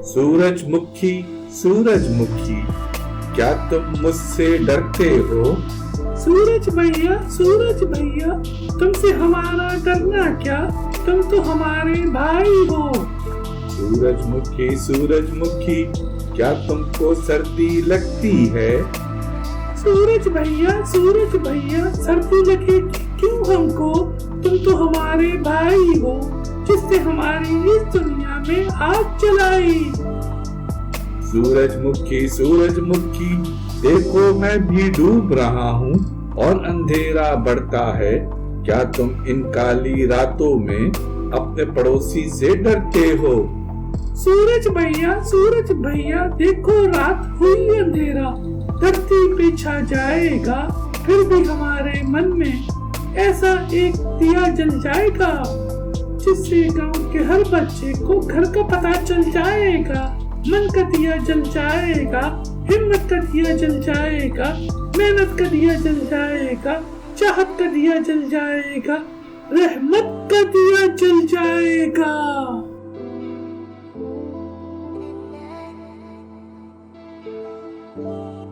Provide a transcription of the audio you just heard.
सूरजमुखी सूरजमुखी, क्या तुम मुझसे डरते हो? सूरज भैया, तुमसे हमारा डरना क्या, तुम तो हमारे भाई हो। सूरजमुखी, क्या तुमको सर्दी लगती है? सूरज भैया, सर्दी लगेगी क्यों हमको, तुम तो हमारे भाई हो, जिससे हमारी इस दुनिया में आग जलाई। सूरजमुखी, देखो मैं भी डूब रहा हूँ और अंधेरा बढ़ता है। क्या तुम इन काली रातों में अपने पड़ोसी से डरते हो? सूरज भैया, देखो रात हुई अंधेरा, धरती पे छा जाएगा, फिर भी हमारे मन में ऐसा एक दिया जल जाएगा, जिससे गांव के हर बच्चे को घर का पता चल जाएगा। मन का दिया जल जाएगा, हिम्मत का दिया जल जाएगा, मेहनत का दिया जल जाएगा, चाहत का दिया जल जाएगा, रहमत का दिया जल जाएगा। Thank you.